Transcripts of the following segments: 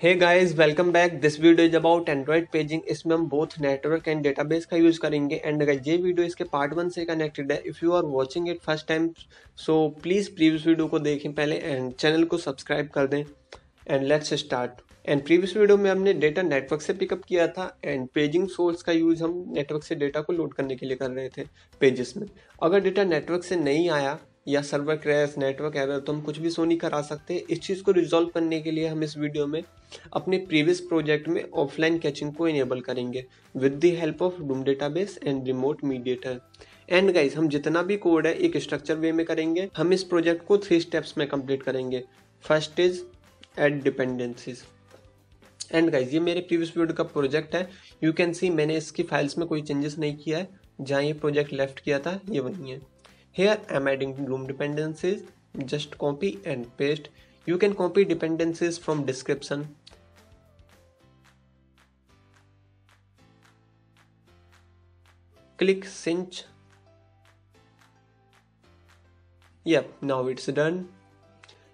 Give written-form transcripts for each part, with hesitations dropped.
Hey guys, welcome back. This video is about Android paging. इसमें हम both network and database का use करेंगे। And guys, ये video इसके पार्ट 1 से कनेक्टेड है। If you are watching it first time, so please previous video को देखें पहले एंड चैनल को सब्सक्राइब कर दें। And let's start. And previous video में हमने डेटा नेटवर्क से पिकअप किया था एंड पेजिंग सोर्स का यूज हम नेटवर्क से डेटा को लोड करने के लिए कर रहे थे पेजेस में। अगर डेटा नेटवर्क से नहीं आया या सर्वर क्रैश, नेटवर्क एरर, तो हम कुछ भी शो नहीं करा सकते। इस चीज़ को रिजॉल्व करने के लिए हम इस वीडियो में अपने प्रीवियस प्रोजेक्ट में ऑफलाइन कैचिंग को इनेबल करेंगे with the help of doom database and remote mediator. And guys, हम जितना भी कोड है एक स्ट्रक्चर वे में करेंगे। हम इस प्रोजेक्ट को 3 स्टेप्स में कंप्लीट करेंगे। First is add dependencies. And guys, ये मेरे प्रीवियस वीडियो का प्रोजेक्ट है। यू कैन सी मैंने इसकी फाइल्स में कोई चेंजेस नहीं किया है। जहाँ ये प्रोजेक्ट लेफ्ट किया था ये वही है। Here I'm adding Loom dependencies. Just copy and paste. You can copy dependencies from description. Click cinch. Yep, now it's done.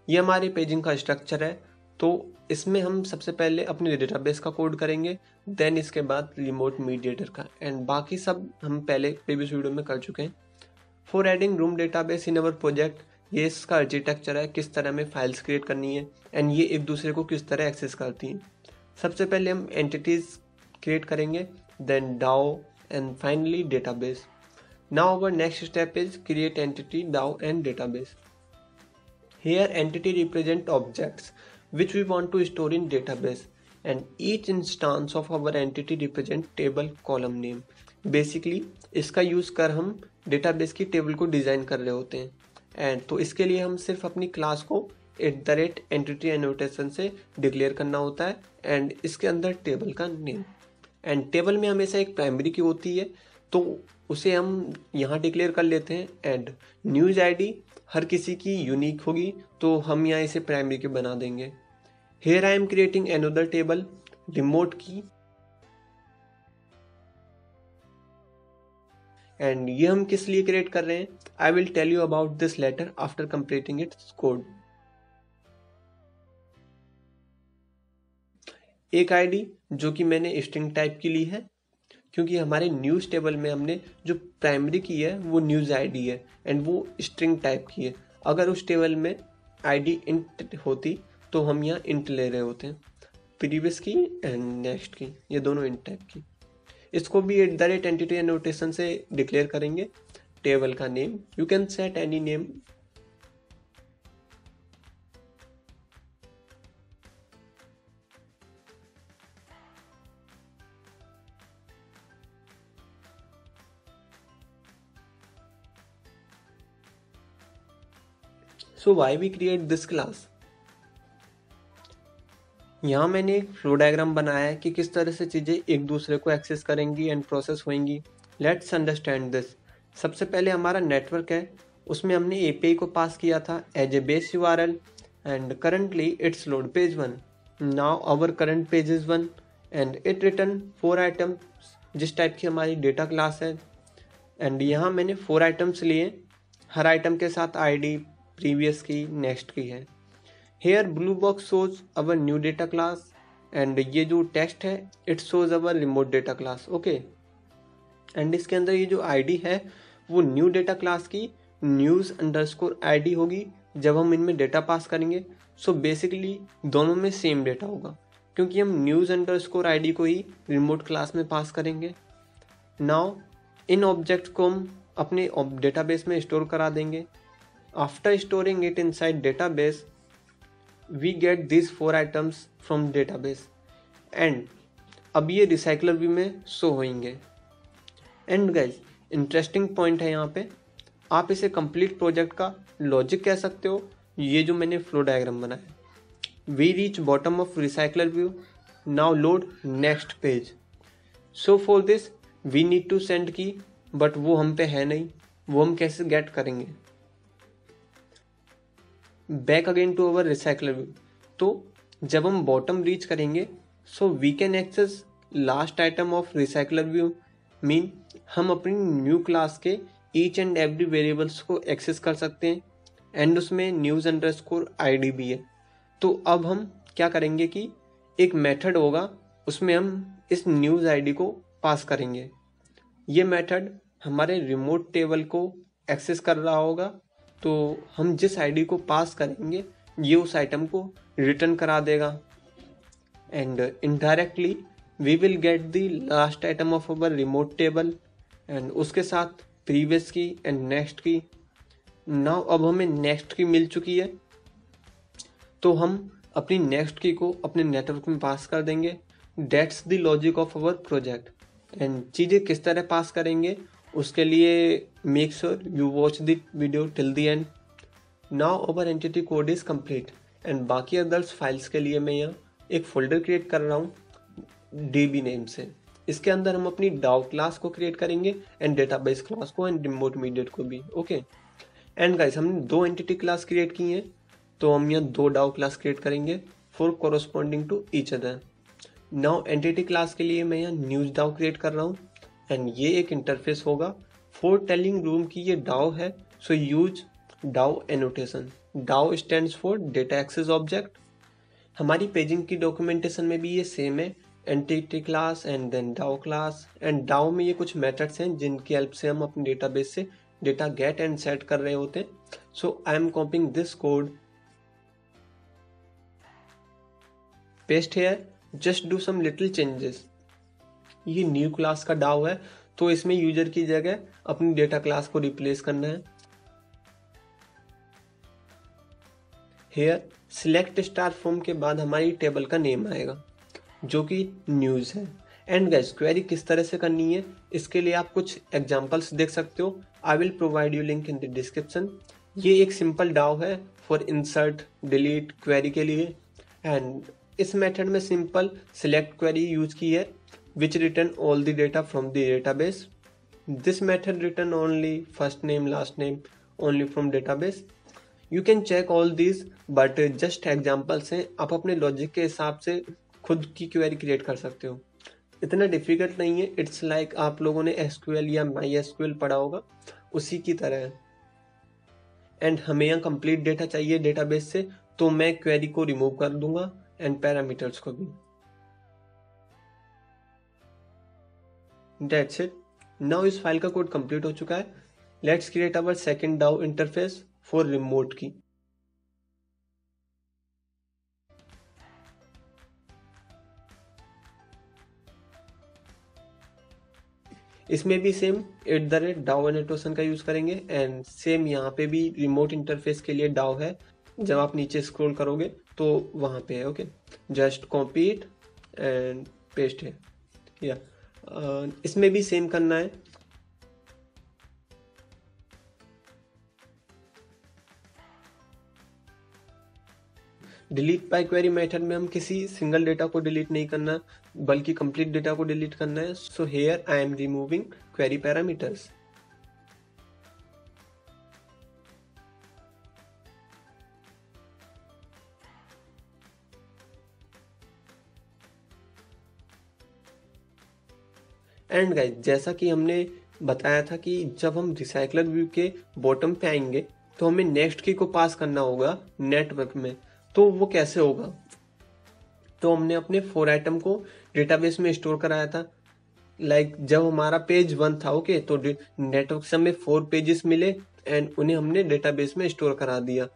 ये हमारे पेजिंग का स्ट्रक्चर है। तो इसमें हम सबसे पहले अपने डेटाबेस का कोड करेंगे, देन इसके बाद रिमोट मीडिएटर का, एंड बाकी सब हम पहले प्रीवियस वीडियो में कर चुके हैं। For adding room database in our project, ये इसका आर्किटेक्चर है, किस तरह में फाइल्स क्रिएट करनी है एंड ये एक दूसरे को किस तरह एक्सेस करती हैं। सबसे पहले हम एंटिटीज क्रिएट करेंगे, then DAO and finally database. Now our next step is create entity, DAO and database. Here entity represent objects which we want to store in database and each instance of our entity represent table column name. Basically इसका use कर हम database की table को design कर रहे होते हैं। And तो इसके लिए हम सिर्फ अपनी क्लास को @entity एनोटेशन से डिक्लेयर करना होता है एंड इसके अंदर टेबल का नेम। एंड टेबल में हमेशा एक प्राइमरी की होती है, तो उसे हम यहाँ डिक्लेयर कर लेते हैं। एंड न्यूज आईडी हर किसी की यूनिक होगी, तो हम यहाँ इसे प्राइमरी की बना देंगे। Here I am creating another table, remote key, and ये हम किस लिए क्रिएट कर रहे हैं, I will tell you about this later after completing its code. एक आईडी जो कि मैंने स्ट्रिंग टाइप की ली है, क्योंकि हमारे न्यूज़ टेबल में हमने जो प्राइमरी की है वो न्यूज़ आईडी है एंड वो स्ट्रिंग टाइप की है। अगर उस टेबल में आईडी इंट होती तो हम यहाँ इंट ले रहे होते हैं, प्रीवियस की एंड नेक्स्ट की, ये दोनों इंट टाइप की। इसको भी @entity एनोटेशन से डिक्लेयर करेंगे। टेबल का name you can set any name. So why we create this class. यहाँ मैंने एक फ्लो डायग्राम बनाया है कि किस तरह से चीज़ें एक दूसरे को एक्सेस करेंगी एंड प्रोसेस होंगी। Let's understand this. सबसे पहले हमारा नेटवर्क है, उसमें हमने एपीआई को पास किया था as a base URL and currently it's load page 1। Now our current page is 1 and it return 4 items जिस टाइप की हमारी डेटा क्लास है। एंड यहाँ मैंने 4 आइटम्स लिए, हर आइटम के साथ आईडी प्रीवियस की, नेक्स्ट की है। Here blue box shows our new data class and ये जो टेक्स्ट है it shows our remote data class, okay? And इसके अंदर ये जो आईडी है वो न्यू डेटा क्लास की न्यूज़ अंडरस्कोर आईडी होगी जब हम इनमें डेटा पास करेंगे। सो बेसिकली दोनों में सेम डेटा होगा, क्योंकि हम न्यूज़ अंडरस्कोर आईडी को ही रिमोट क्लास में पास करेंगे। नाउ इन ऑब्जेक्ट को हम अपने डेटाबेस में स्टोर करा देंगे। After storing it inside database we get these 4 items from database and अब ये रिसाइकलर व्यू में शो होंगे। एंड गाइज, इंटरेस्टिंग पॉइंट है यहाँ पे, आप इसे कंप्लीट प्रोजेक्ट का लॉजिक कह सकते हो। ये जो मैंने फ्लो डायग्राम बनाया, we reach bottom of recycler view, now load next page. So for this we need to send key, but वो हम पे है नहीं, वो हम कैसे गेट करेंगे। Back again to our recycler view, तो जब हम बॉटम रीच करेंगे so we can access last item of recycler view. Mean हम अपनी न्यू क्लास के ईच एंड एवरी वेरिएबल्स को एक्सेस कर सकते हैं एंड उसमें न्यूज़ अंडरस्कोर आईडी भी है। तो अब हम क्या करेंगे कि एक मेथड होगा, उसमें हम इस न्यूज़ आईडी को पास करेंगे। ये मेथड हमारे रिमोट टेबल को एक्सेस कर रहा होगा, तो हम जिस आईडी को पास करेंगे ये उस आइटम को रिटर्न करा देगा, and indirectly we will get the last item of our remote table and उसके साथ प्रीवियस की एंड नेक्स्ट की। नाउ अब हमें नेक्स्ट की मिल चुकी है, तो हम अपनी नेक्स्ट की को अपने नेटवर्क में पास कर देंगे। That's the logic of our project. And चीज़ें किस तरह पास करेंगे उसके लिए make sure you watch the video till the end. Now our entity code is complete and बाकी अदर्स फाइल्स के लिए मैं यहाँ एक फोल्डर क्रिएट कर रहा हूँ डीबी नेम से। इसके अंदर हम अपनी डाउ क्लास को क्रिएट करेंगे एंड डेटाबेस क्लास को एंड रिमोट मीडिएट को भी। ओके एंड गाइस हमने दो एंटिटी क्लास क्रिएट की हैं, तो हम यहाँ दो डाउ क्लास क्रिएट करेंगे for corresponding to each other. Now entity class के लिए मैं यहाँ न्यूज डाउ क्रिएट कर रहा हूँ एंड ये एक इंटरफेस होगा फॉर टेलिंग रूम की ये डाउ है, so use DAO annotation. DAO stands for data access object. हमारी पेजिंग की डॉक्यूमेंटेशन में भी ये सेम है, entity class and then DAO class. And DAO में ये कुछ मेथड्स हैं जिनकी हेल्प से हम अपने डेटाबेस से डेटा गेट एंड सेट कर रहे होते हैं। So I am copying this code, paste here, just do some little changes. ये न्यू क्लास का डाउ है, तो इसमें यूजर की जगह अपनी डेटा क्लास को रिप्लेस करना है। हेयर सिलेक्ट स्टार फॉर्म के बाद हमारी टेबल का नेम आएगा जो कि न्यूज है। एंड गाइस क्वेरी किस तरह से करनी है इसके लिए आप कुछ एग्जांपल्स देख सकते हो। I will provide you link in the description. ये एक सिंपल डाउ है फॉर इंसर्ट डिलीट क्वेरी के लिए, एंड इस मेथड में सिंपल सिलेक्ट क्वेरी यूज की है which return all the data from the database. This method return only first name last name only from database. You can check all these but just examples हैं, आप अपने logic के हिसाब से खुद की क्वेरी क्रिएट कर सकते हो। इतना डिफिकल्ट नहीं है, इट्स लाइक आप लोगों ने एसक्यूएल या माई एसक्यूएल पढ़ा होगा उसी की तरह है। एंड हमें यहाँ कंप्लीट डेटा चाहिए डेटाबेस से, तो मैं क्वेरी को रिमूव कर दूंगा एंड पैरामीटर्स को भी। That's it. नाउ इस फाइल का कोड कंप्लीट हो चुका है। लेट्स क्रिएट अवर सेकंड डाउ इंटरफेस फॉर रिमोट की। इसमें भी सेम @DAO एनोटेशन का यूज करेंगे एंड सेम यहाँ पे भी रिमोट इंटरफेस के लिए डाउ है। जब आप नीचे स्क्रॉल करोगे तो वहां पे है। Okay just copy it and paste है या इसमें भी सेम करना है। डिलीट बाय क्वेरी मेथड में हम किसी सिंगल डेटा को डिलीट नहीं करना बल्कि कंप्लीट डेटा को डिलीट करना है। So here I am removing query parameters. And guys जैसा कि हमने बताया था कि जब हम रिसाइकलर व्यू के बॉटम पे आएंगे तो हमें नेक्स्ट की को पास करना होगा नेटवर्क में। तो वो कैसे होगा, तो हमने अपने 4 आइटम को डेटाबेस में स्टोर कराया था। लाइक जब हमारा पेज 1 था, ओके, तो नेटवर्क से हमें 4 पेजेस मिले एंड उन्हें हमने डेटाबेस में स्टोर करा दिया।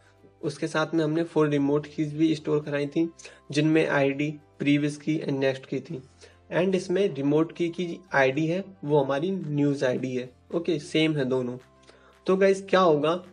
उसके साथ में हमने 4 रिमोट कीज भी स्टोर कराई थी जिनमें ID previous key and next की थी। एंड इसमें रिमोट की आईडी है वो हमारी न्यूज आईडी है। ओके सेम है दोनों। तो गाइस क्या होगा,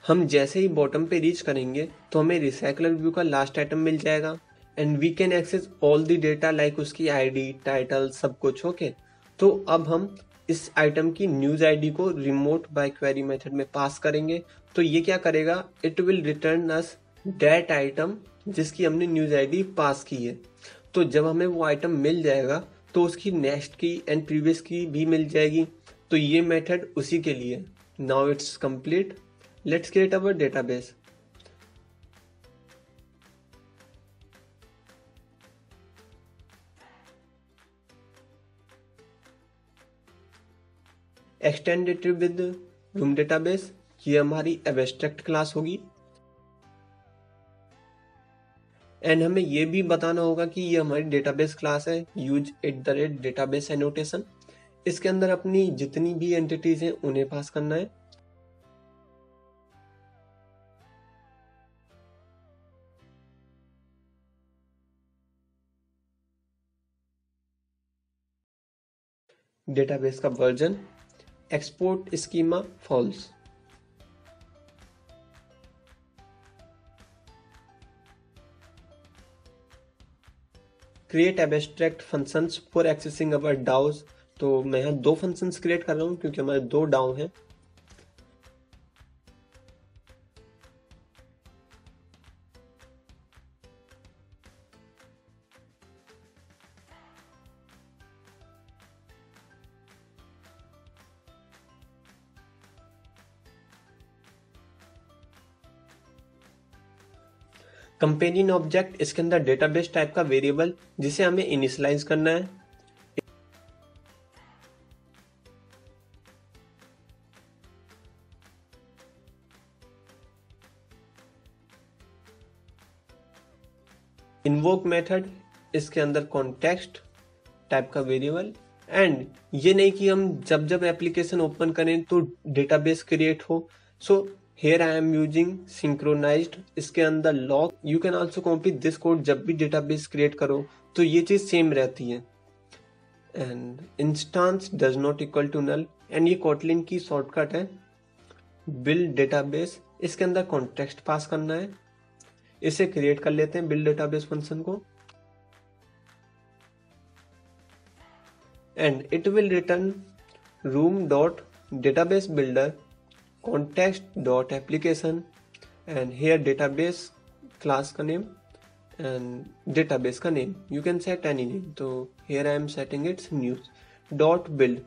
हम जैसे ही बॉटम पे रीच करेंगे तो हमें रिसाइकलर व्यू का लास्ट आइटम मिल जाएगा and we can access all the data like उसकी आईडी टाइटल सब कुछ। ओके तो अब हम इस आइटम की न्यूज आईडी को रिमोट बाय क्वेरी मेथड में पास करेंगे। तो ये क्या करेगा, it will return us that item जिसकी हमने न्यूज आईडी पास की है। तो जब हमें वो आइटम मिल जाएगा तो उसकी नेक्स्ट की एंड प्रीवियस की भी मिल जाएगी। तो ये मेथड उसी के लिए। Now it's complete, let's create our database. Extended with room database, ये हमारी एब्स्ट्रैक्ट क्लास होगी। एंड हमें ये भी बताना होगा कि ये हमारी डेटाबेस क्लास है, यूज @database एनोटेशन। इसके अंदर अपनी जितनी भी एंटिटीज हैं उन्हें पास करना है। डेटाबेस का version, export schema false. Create abstract functions for accessing our DAOs. तो मैं यहाँ 2 फंक्शंस क्रिएट कर रहा हूँ क्योंकि हमारे 2 डाउ हैं। कंपेनियन ऑब्जेक्ट, इसके अंदर डेटाबेस टाइप का वेरिएबल जिसे हमें इनिशियलाइज करना है। इन्वोक मेथड, इसके अंदर कॉन्टेक्स्ट टाइप का वेरिएबल। एंड ये नहीं कि हम जब जब एप्लीकेशन ओपन करें तो डेटाबेस क्रिएट हो। So here I am using synchronized, इसके अंदर lock. You can also copy this code, जब भी डेटाबेस क्रिएट करो तो ये चीज सेम रहती है। And instance does not equal to null, and ये कोटलिन की शॉर्टकट है। बिल्ड डेटाबेस, इसके अंदर कॉन्टेक्स्ट पास करना है। इसे क्रिएट कर लेते हैं बिल्ड डेटाबेस फंक्शन को, and it will return room.databasebuilder context.application, and here database class का name and database का name you can set any name. तो here I am setting its news dot build.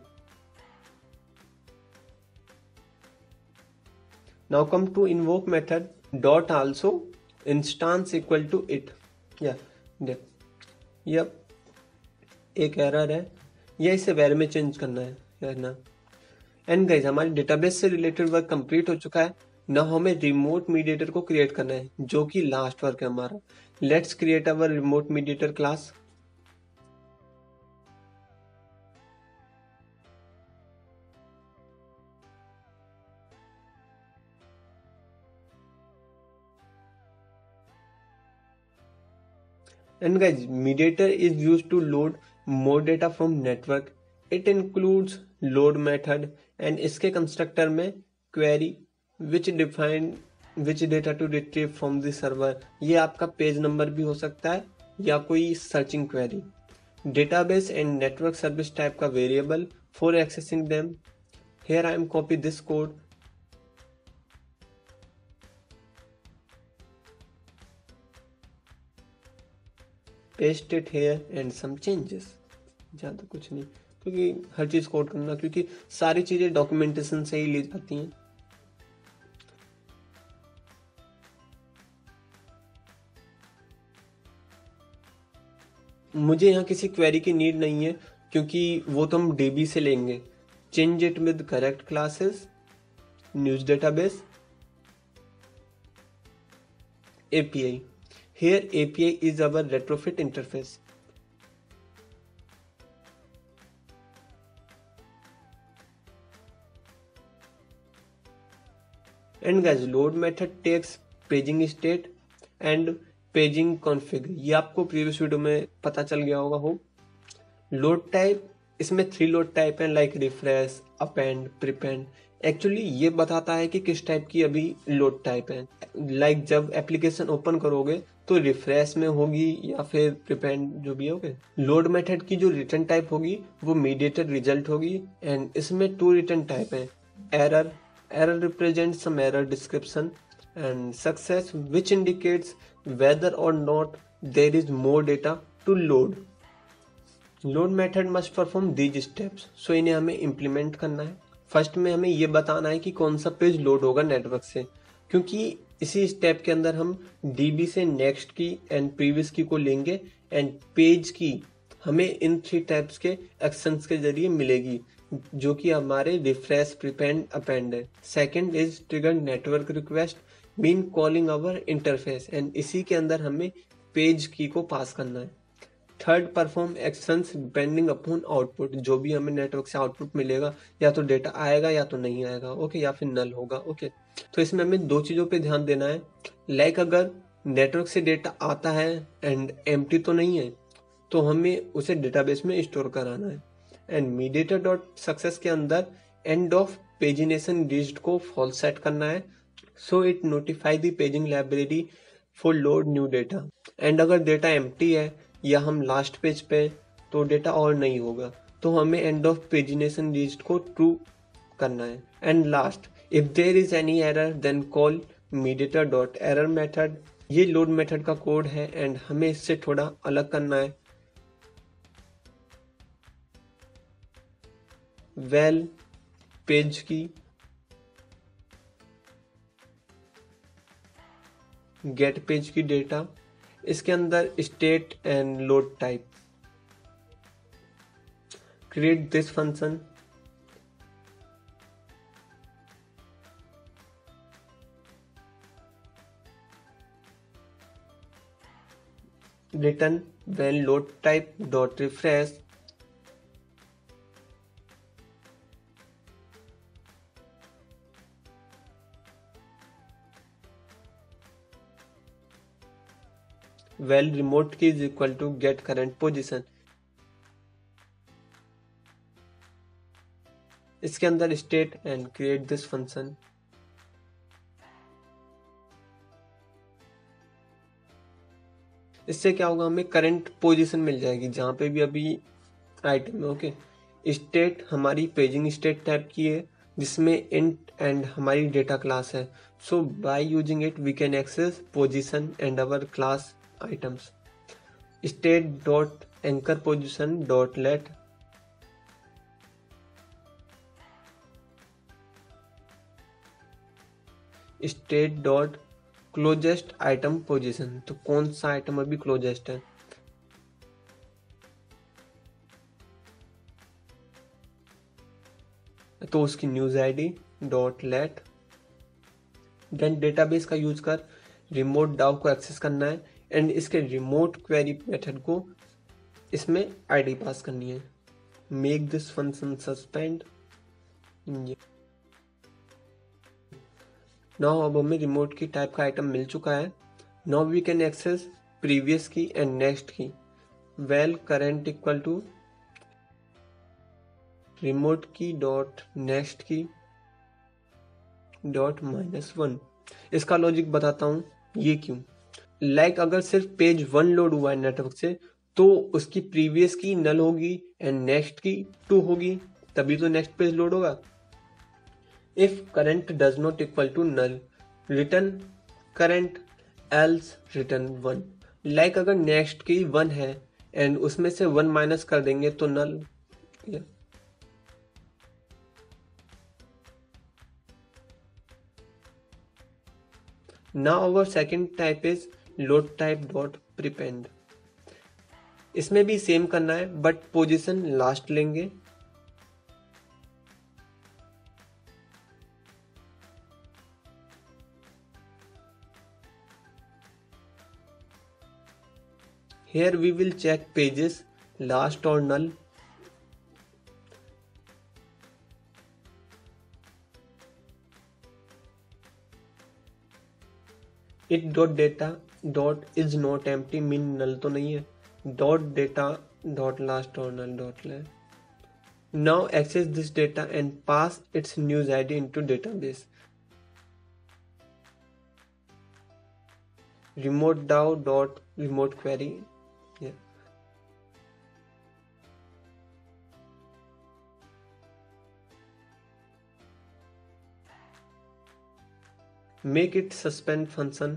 Now come to invoke method dot also instance equal to it. Yup एक error है, या इसे var में change करना है ना। एंड गाइस, हमारी डेटाबेस से रिलेटेड वर्क कंप्लीट हो चुका है। ना हमें रिमोट मीडिएटर को क्रिएट करना है, जो कि लास्ट वर्क है हमारा। Let's create our remote mediator class. And guys, mediator is used to load more data from network. It includes load method, and इसके कंस्ट्रक्टर में query which define which data to retrieve from the server। ये आपका page number भी हो सकता है या कोई searching query. Database and network service type का variable for accessing them. Here I am copy this code, paste it here and some changes। ज़्यादा कुछ नहीं, क्योंकि हर चीज़ कोड करना, क्योंकि सारी चीज़ें डॉक्यूमेंटेशन से ही ली जाती हैं। मुझे यहाँ किसी क्वेरी की नीड नहीं है, क्योंकि वो तो हम DB से लेंगे। Change it with correct classes, news database, API। Here API is our retrofit interface। And guys, load method takes paging state and paging config। ये आपको प्रीवियस वीडियो में पता चल गया होगा हो। लोड टाइप, इसमें 3 लोड टाइप हैं, like refresh, append, prepend. Actually ये बताता है कि किस टाइप की अभी लोड टाइप है। लाइक जब एप्लीकेशन ओपन करोगे तो रिफ्रेश में होगी या फिर प्रीपेंड, जो भी होगे। लोड मेथड की जो रिटर्न टाइप होगी वो मीडिएटर रिजल्ट होगी। एंड इसमें 2 रिटर्न टाइप है, error, error represent some error description, and success which indicates whether or not there is more data to load. Load method must perform these steps. So इन्हें हमें implement करना है। First में हमें ये बताना है कि कौन सा पेज लोड होगा नेटवर्क से, क्योंकि इसी स्टेप के अंदर हम DB से नेक्स्ट की एंड प्रीवियस की को लेंगे, एंड पेज की हमें इन 3 टाइप्स के एक्शंस के जरिए मिलेगी, जो कि हमारे रिफ्रेश, प्रीपेंड, अपेंड है। Second is trigger network request, mean calling our interface, and इसी के अंदर हमें पेज की को पास करना है। Third, perform actions depending upon output, जो भी हमें नेटवर्क से आउटपुट मिलेगा या तो डेटा आएगा या तो नहीं आएगा, ओके, या फिर नल होगा, ओके। तो इसमें हमें दो चीजों पे ध्यान देना है, लाइक अगर नेटवर्क से डेटा आता है एंड एम्प्टी तो नहीं है तो हमें उसे डेटाबेस में स्टोर कराना है। एंड मीडिएटर डॉट सक्सेस के अंदर एंड ऑफ पेजिनेशन रीच्ड को फॉल्स सेट करना है, so it notify the paging library for load new data. And अगर डेटा एम्प्टी है या हम लास्ट पेज पे तो डेटा और नहीं होगा, तो हमें एंड ऑफ पेजिनेशन रीच्ड को ट्रू करना है। And last, if there is any error then call mediator dot error method. ये लोड मेथड का कोड है एंड हमें इससे थोड़ा अलग करना है। Val page key, get page key data, इसके अंदर state and load type, create this function, return when load type dot refresh, well remote key is equal to get current position। इसके अंदर state and create this function। इससे क्या होगा, हमें current position मिल जाएगी जहां पे भी अभी आइटम है, ओके। स्टेट हमारी पेजिंग स्टेट टाइप की है जिसमें इंट एंड हमारी डेटा क्लास है, so by using it we can access position and our class items. State dot anchor position dot let state dot closest item position, तो कौन सा item अभी closest है, तो उसकी news ID dot let. Then database का use कर remote DAO को एक्सेस करना है एंड इसके रिमोट क्वेरी मेथड को इसमें आईडी पास करनी है। Make this function suspend. Now अब हमें रिमोट की टाइप का आइटम मिल चुका है। Now we can access previous key and next key. Val current equal to remote key dot next key dot -1। इसका लॉजिक बताता हूं, ये क्यों। लाइक अगर सिर्फ पेज 1 लोड हुआ है नेटवर्क से तो उसकी प्रीवियस की नल होगी एंड नेक्स्ट की 2 होगी, तभी तो नेक्स्ट पेज लोड होगा। If current does not equal to null return current, else return 1। Like अगर नेक्स्ट की 1 है एंड उसमें से 1 माइनस कर देंगे तो नल। Now our second type is load type dot prepend। इसमें भी सेम करना है बट पोजीशन लास्ट लेंगे। Here we will check pages last or null। It dot data dot is not empty mean null तो नहीं है, dot data dot last or null dot let. Now access this data and pass its news ID into database. Remote DAO dot remote query. Make it suspend function।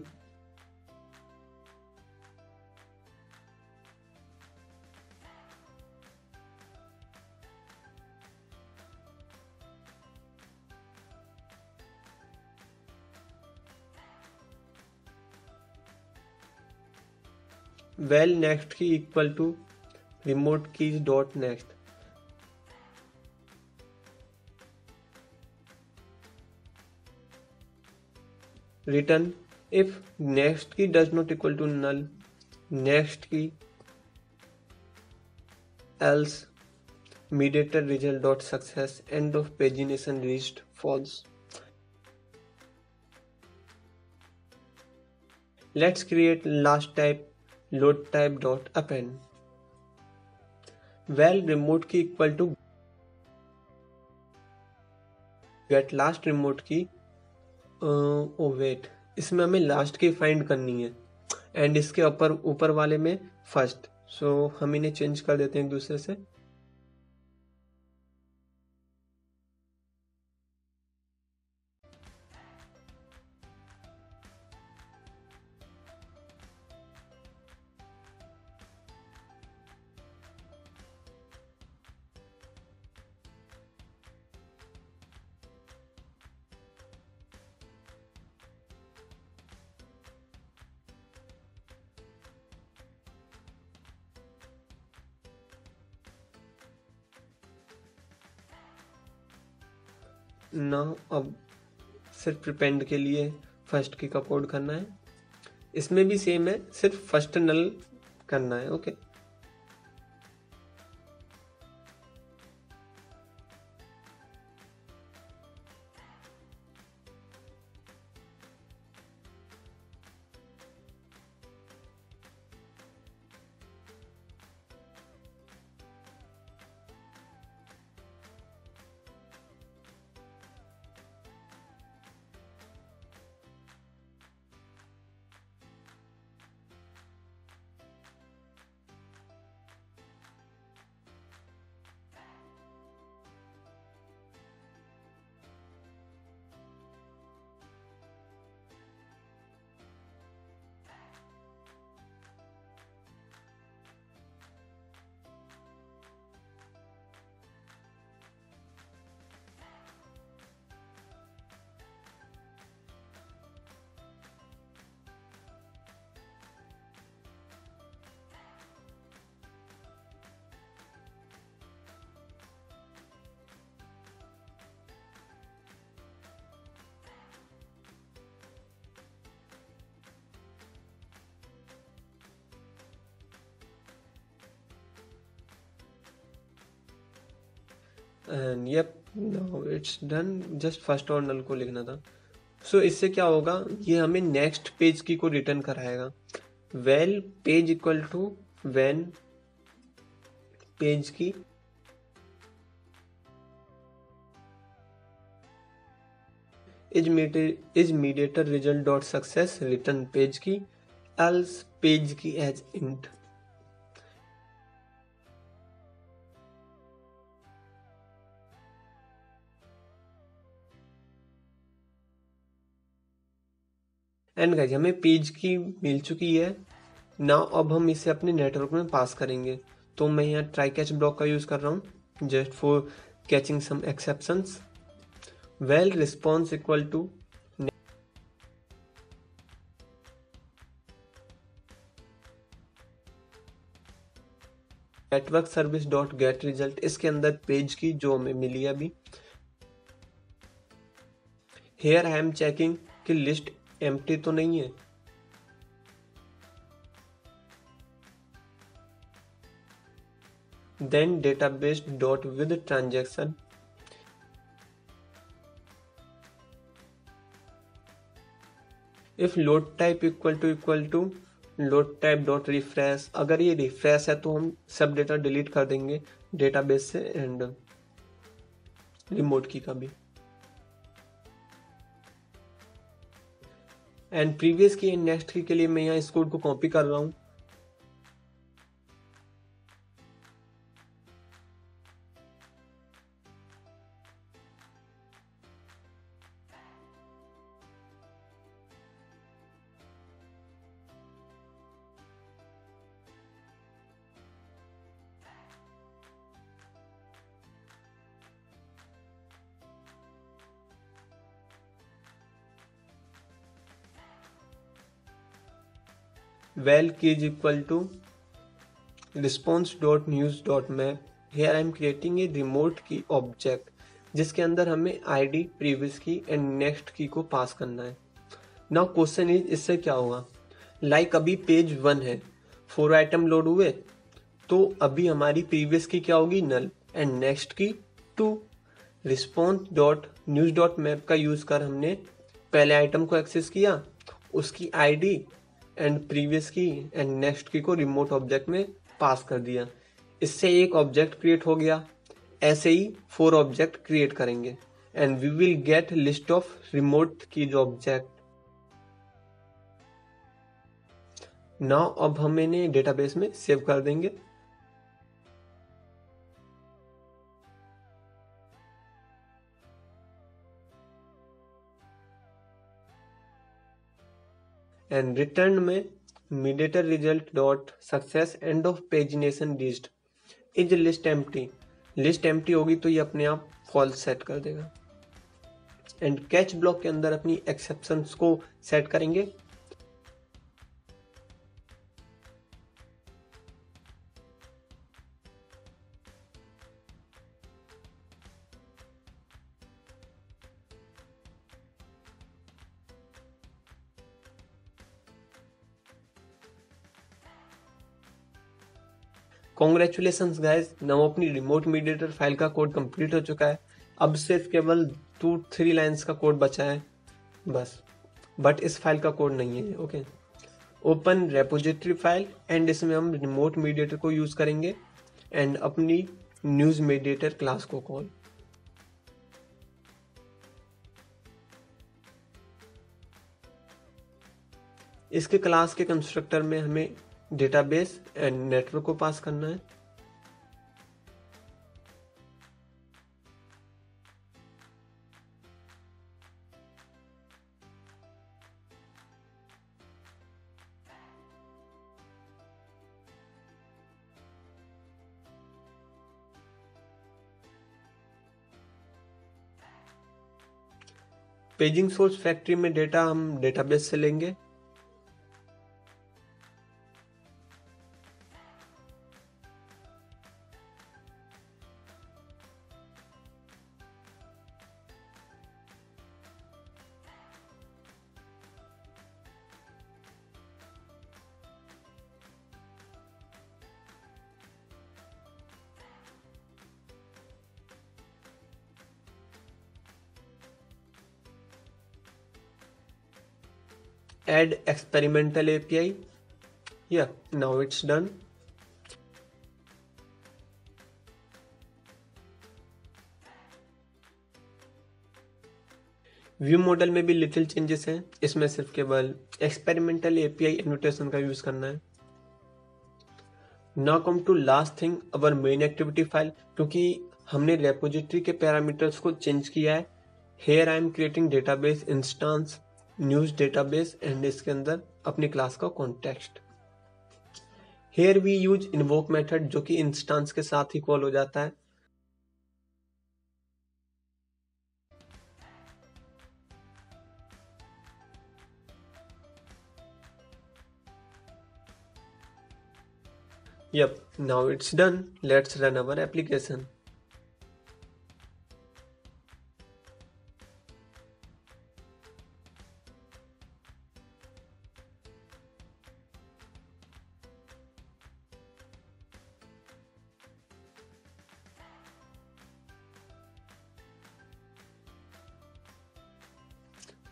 well next key equal to remote keys dot next। return if next key does not equal to null next की, else mediator result dot success, end of pagination reached, false. Let's create last type, load type dot append. Well remote key equal to get last remote key, wait, इसमें हमें last की find करनी है and इसके ऊपर वाले में first, सो हम इन्हें चेंज कर देते हैं एक दूसरे से। ना अब सिर्फ प्रिपेंड के लिए फर्स्ट की का कोड करना है, इसमें भी सेम है, सिर्फ फर्स्ट नल करना है। Okay, and yup, now it's done, just first or null को लिखना था। सो इससे क्या होगा, ये हमें नेक्स्ट पेज की को रिटर्न कराएगा। Val page equal to when page key is mediator result dot success return page key, else page key as int. And guys हमें पेज की मिल चुकी है ना, अब हम इसे अपने नेटवर्क में पास करेंगे। तो मैं यहाँ ट्राई कैच ब्लॉक का यूज कर रहा हूँ just for catching some exceptions. Val response equal to network service dot get result, इसके अंदर पेज की जो हमें मिली है अभी। हेयर आई एम चेकिंग कि लिस्ट एम्प्टी तो नहीं है। Then database dot with transaction, if load type equal to load type dot refresh, अगर ये रिफ्रेश है तो हम सब डेटा डिलीट कर देंगे डेटाबेस से एंड रिमोट की का भी। And previous key and next की के लिए मैं यहाँ इस कोड को कॉपी कर रहा हूँ। Val key is equal to response.news.map. Here I am creating a remote key object जिसके अंदर हमें id, previous key and next key को पास करना है। Now question is इससे क्या होगा, लाइक अभी पेज 1 है, 4 आइटम लोड हुए, तो अभी हमारी प्रीवियस की क्या होगी, null, and next key two. Response dot news dot map का यूज कर हमने पहले आइटम को एक्सेस किया, उसकी ID and previous key and next key को रिमोट ऑब्जेक्ट में पास कर दिया। इससे एक ऑब्जेक्ट क्रिएट हो गया। ऐसे ही 4 ऑब्जेक्ट क्रिएट करेंगे and we will get list of remote keys object. Now अब हम इन्हें डेटाबेस में सेव कर देंगे। एंड रिटर्न में mediator result dot success end of pagination list is list empty. List empty होगी तो ये अपने आप फॉल्स सेट कर देगा। एंड कैच ब्लॉक के अंदर अपनी एक्सेप्शंस को सेट करेंगे। कॉन्ग्रेचुलेशंस गाइज, नाउ अपनी रिमोट मीडिएटर फाइल का कोड कंप्लीट हो चुका है। अब सिर्फ केवल 2-3 लाइंस का कोड बचा है बस, बट इस फाइल का कोड नहीं है। Okay, open repository file and इसमें हम रिमोट मीडिएटर को यूज करेंगे एंड अपनी न्यूज मीडिएटर क्लास को कॉल। इसके क्लास के कंस्ट्रक्टर में हमें डेटाबेस एंड नेटवर्क को पास करना है। पेजिंग सोर्स फैक्ट्री में डेटा हम डेटाबेस से लेंगे। Add experimental API. Yeah, now it's done. View model में भी लिटिल चेंजेस हैं। इसमें सिर्फ केवल एक्सपेरिमेंटल एपीआई एनोटेशन का यूज करना है। Now come to last thing, our main activity file. क्योंकि हमने रेपोजिटरी के पैरामीटर्स को चेंज किया है, here I am creating database instance news database and इसके अंदर अपनी क्लास का context. Here we use invoke method जो कि इंस्टेंस के साथ ही कॉल हो जाता है। Yep, now it's done. Let's run our application.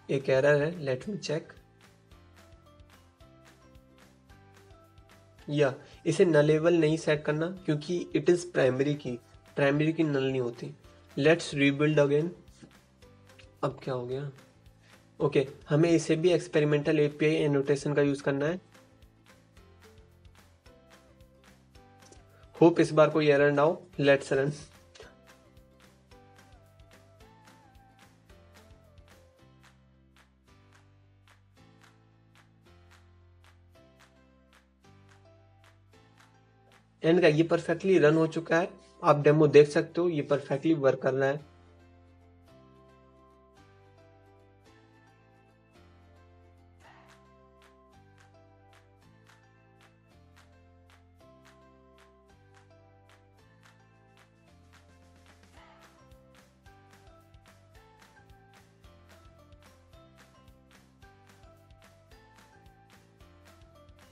एक एरर है, लेट मी चेक। या इसे नलेबल नहीं सेट करना क्योंकि इट इज प्राइमरी की नल नहीं होती। Let's rebuild again. अब क्या हो गया? ओके, हमें इसे भी एक्सपेरिमेंटल एपीआई एनोटेशन का यूज करना है। होप इस बार कोई एरर ना हो। Let's run. एंड का ये परफेक्टली रन हो चुका है। आप डेमो देख सकते हो, ये परफेक्टली वर्क कर रहा है।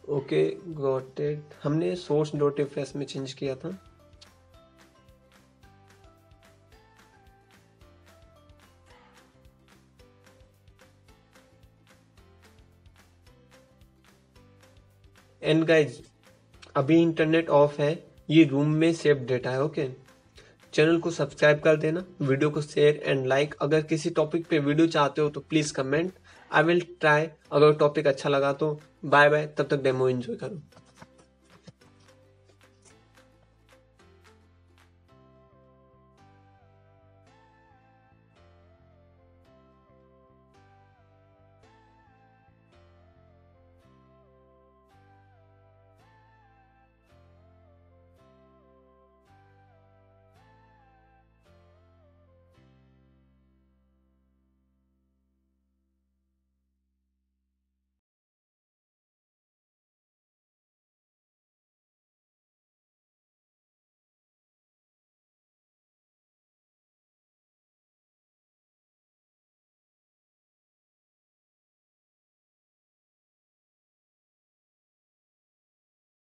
Okay, got it. हमने सोर्स डॉट रिफ्रेश में चेंज किया था। एंड गाइज, अभी इंटरनेट ऑफ है, ये रूम में सेव डेटा है। ओके, चैनल को सब्सक्राइब कर देना, वीडियो को शेयर एंड लाइक। अगर किसी टॉपिक पे वीडियो चाहते हो तो please comment, I will try. अगर टॉपिक अच्छा लगा तो बाय बाय, तब तक डेमो एंजॉय करो।